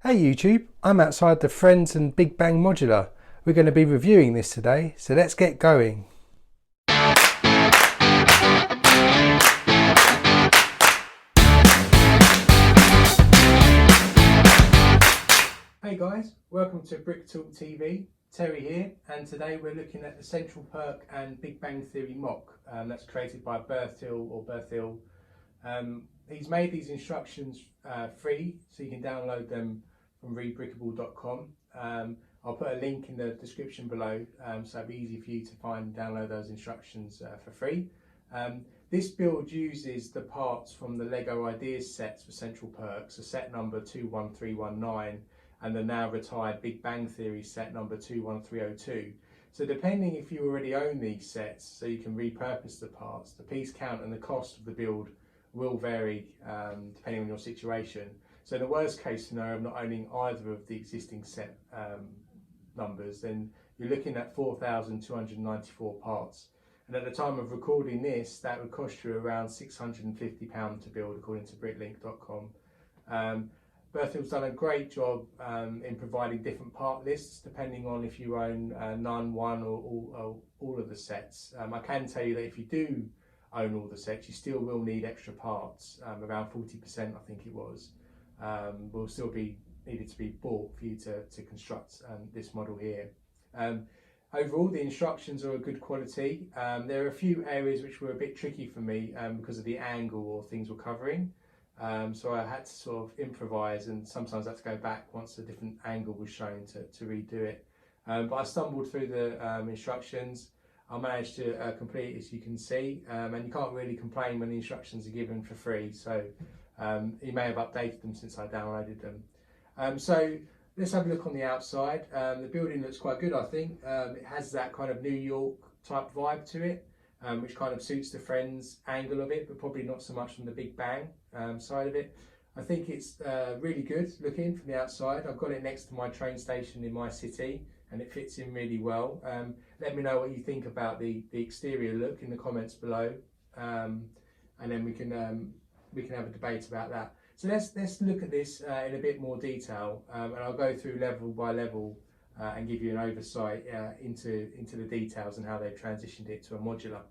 Hey YouTube, I'm outside the Friends and Big Bang Modular. We're going to be reviewing this today, so let's get going. Hey guys, welcome to Brick Talk TV. Terry here, and today we're looking at the Central Perk and Big Bang Theory MOC that's created by Berthil. He's made these instructions free, so you can download them from rebrickable.com. I'll put a link in the description below, so it'll be easy for you to find and download those instructions for free. This build uses the parts from the Lego Ideas sets for Central Perk, so set number 21319 and the now retired Big Bang Theory set number 21302. So depending if you already own these sets, so you can repurpose the parts, the piece count and the cost of the build will vary depending on your situation. So in the worst case scenario of not owning either of the existing set numbers, then you're looking at 4,294 parts. And at the time of recording this, that would cost you around £650 to build, according to bricklink.com. Berthil's done a great job in providing different part lists depending on if you own none, one or all of the sets. I can tell you that if you do own all the sets, you still will need extra parts, around 40% I think it was, will still be needed to be bought for you to construct this model here. Overall, the instructions are a good quality. There are a few areas which were a bit tricky for me because of the angle or things we're covering. So I had to sort of improvise, and sometimes I had to go back once a different angle was shown to redo it. But I stumbled through the instructions. I managed to complete it, as you can see, and you can't really complain when the instructions are given for free. So you may have updated them since I downloaded them. So let's have a look on the outside. The building looks quite good, I think. It has that kind of New York type vibe to it. Which kind of suits the Friends angle of it, but probably not so much from the Big Bang side of it. I think it's really good looking from the outside. I've got it next to my train station in my city, and it fits in really well. Let me know what you think about the exterior look in the comments below, and then we can have a debate about that. So let's look at this in a bit more detail, and I'll go through level by level. And give you an oversight into the details and how they've transitioned it to a modular.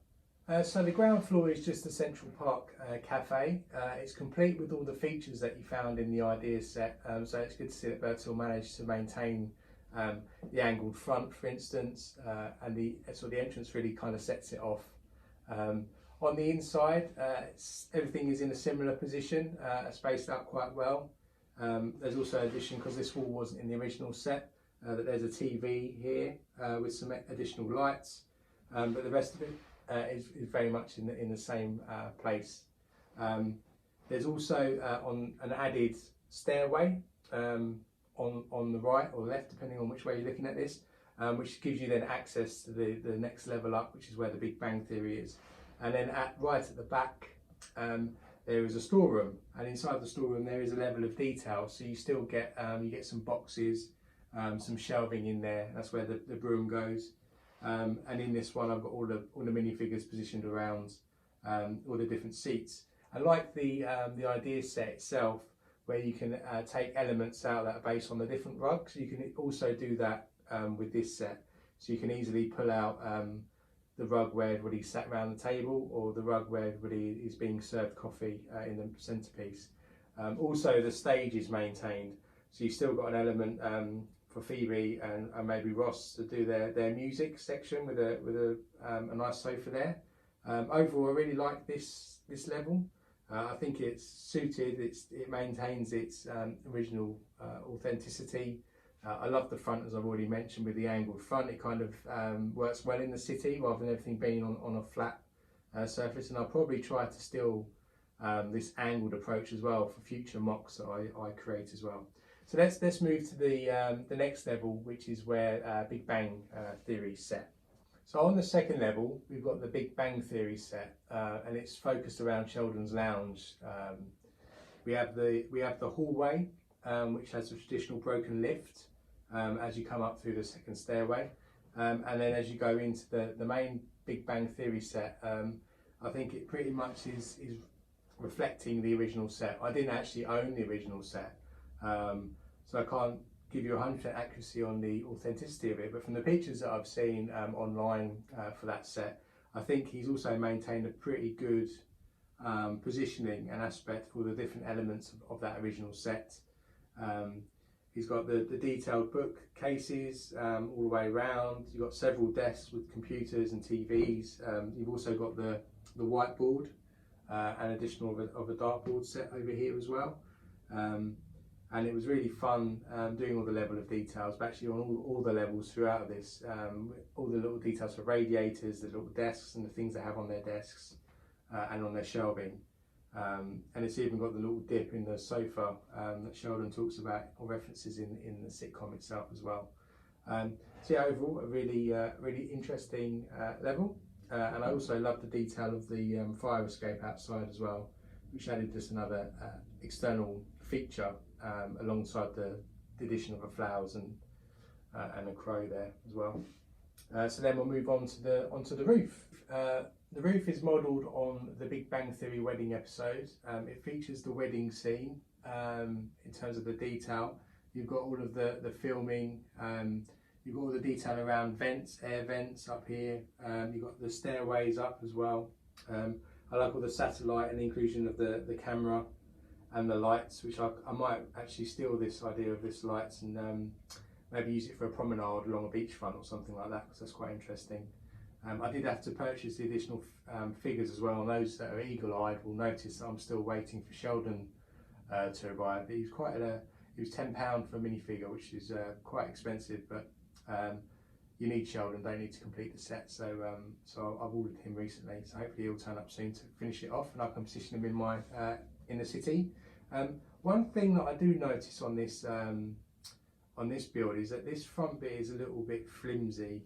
So the ground floor is just the Central Park cafe. It's complete with all the features that you found in the Ideas set, so it's good to see that Berthil managed to maintain the angled front, for instance, and the entrance really kind of sets it off. On the inside, everything is in a similar position, spaced out quite well. There's also an addition, because this wall wasn't in the original set, that there's a TV here with some additional lights, but the rest of it is very much in the same place. There's also on an added stairway on the right or left, depending on which way you're looking at this, which gives you then access to the next level up, which is where the Big Bang Theory is. And then right at the back, there is a storeroom, and inside the storeroom there is a level of detail. So you still get some boxes. Some shelving in there. That's where the broom goes, and in this one I've got all the minifigures positioned around all the different seats. I like the idea set itself, where you can take elements out that are based on the different rugs. You can also do that with this set, so you can easily pull out the rug where everybody sat around the table, or the rug where everybody is being served coffee in the centerpiece. Also, the stage is maintained, so you've still got an element for Phoebe and maybe Ross to do their music section with a nice sofa there. Overall, I really like this level. I think it's suited. It maintains its original authenticity. I love the front, as I've already mentioned, with the angled front. It kind of works well in the city rather than everything being on a flat surface. And I'll probably try to steal this angled approach as well for future MOCs that I create as well. So let's move to the next level, which is where Big Bang Theory set. So on the second level, we've got the Big Bang Theory set, and it's focused around Sheldon's Lounge. We have the hallway, which has a traditional broken lift as you come up through the second stairway, and then as you go into the main Big Bang Theory set, I think it pretty much is reflecting the original set. I didn't actually own the original set. so I can't give you 100% accuracy on the authenticity of it, but from the pictures that I've seen online for that set, I think he's also maintained a pretty good positioning and aspect for the different elements of that original set. He's got the detailed bookcases all the way around. You've got several desks with computers and TVs. You've also got the whiteboard and additional of a dartboard set over here as well. And it was really fun doing all the level of details, but actually on all the levels throughout this, all the little details for radiators, the little desks and the things they have on their desks and on their shelving. And it's even got the little dip in the sofa that Sheldon talks about or references in the sitcom itself as well. So yeah, overall a really interesting level. And I also love the detail of the fire escape outside as well, which added just another external feature alongside the addition of the flowers and a crow there as well. So then we'll move on to onto the roof. The roof is modelled on the Big Bang Theory wedding episode. It features the wedding scene in terms of the detail. You've got all of the filming. You've got all the detail around vents, air vents up here. You've got the stairways up as well. I like all the satellite and the inclusion of the camera and the lights, which I might actually steal this idea of this lights and maybe use it for a promenade along a beachfront or something like that, because that's quite interesting. I did have to purchase the additional figures as well, and those that are eagle-eyed will notice that I'm still waiting for Sheldon to arrive. He was £10 for a minifigure, which is quite expensive, but you need Sheldon, don't need to complete the set, so I've ordered him recently, so hopefully he'll turn up soon to finish it off and I can position him in the city. One thing that I do notice on this build is that this front bit is a little bit flimsy.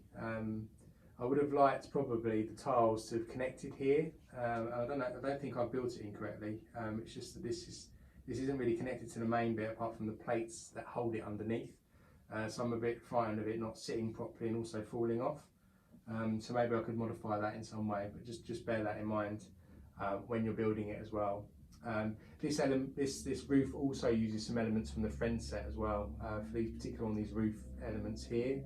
I would have liked probably the tiles to have connected here. I don't think I built it incorrectly. It's just that this isn't really connected to the main bit apart from the plates that hold it underneath. So I'm a bit frightened of it not sitting properly and also falling off. So maybe I could modify that in some way, but just bear that in mind when you're building it as well. This roof also uses some elements from the Friends set as well, particularly on these roof elements here.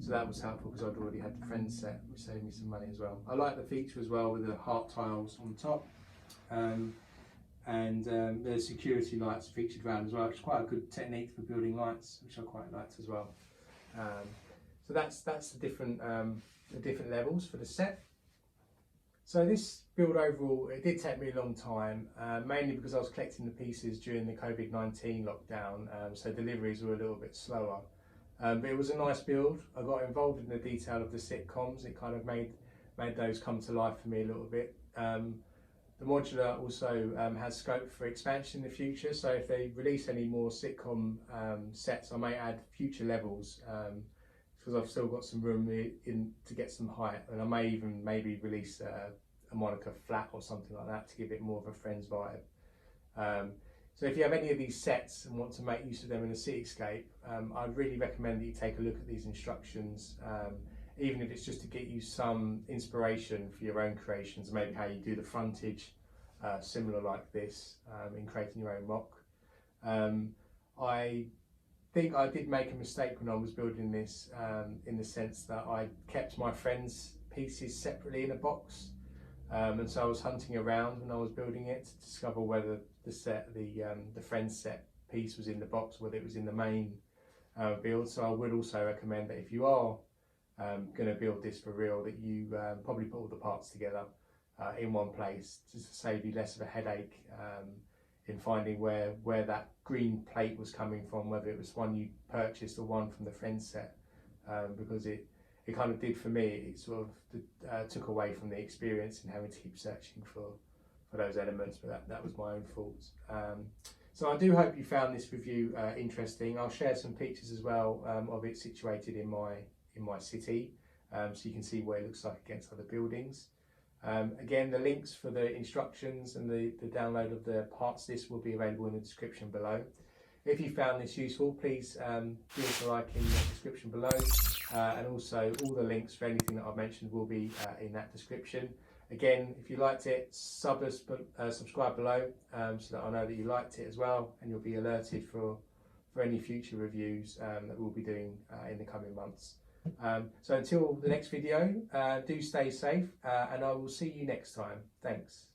So that was helpful because I'd already had the Friends set, which saved me some money as well. I like the feature as well with the heart tiles on top, and the security lights featured around as well, which is quite a good technique for building lights, which I quite liked as well. So that's the different levels for the set. So this build overall, it did take me a long time, mainly because I was collecting the pieces during the COVID-19 lockdown, so deliveries were a little bit slower. But it was a nice build. I got involved in the detail of the sitcoms. It kind of made those come to life for me a little bit. The modular also has scope for expansion in the future, so if they release any more sitcom sets, I may add future levels, because I've still got some room to get some height, and I may even maybe release a Monica flat or something like that to give it more of a Friends vibe. So if you have any of these sets and want to make use of them in a cityscape, I'd really recommend that you take a look at these instructions, even if it's just to get you some inspiration for your own creations, maybe how you do the frontage, similar like this, in creating your own MOC. I think I did make a mistake when I was building this, in the sense that I kept my Friends pieces separately in a box, and so I was hunting around when I was building it to discover whether the Friends set piece was in the box, whether it was in the main build. So I would also recommend that if you are going to build this for real, that you probably put all the parts together in one place, just to save you less of a headache in finding where that green plate was coming from, whether it was one you purchased or one from the Friends set, because it kind of did for me. It sort of took away from the experience in having to keep searching for those elements, but that was my own fault. So I do hope you found this review interesting. I'll share some pictures as well of it situated in my city, so you can see what it looks like against other buildings. Again, the links for the instructions and the download of the parts list will be available in the description below. If you found this useful, please give us a like in the description below, and also all the links for anything that I've mentioned will be in that description. Again, if you liked it, subscribe below, so that I know that you liked it as well, and you'll be alerted for for any future reviews that we'll be doing in the coming months. So until the next video, do stay safe, and I will see you next time. Thanks.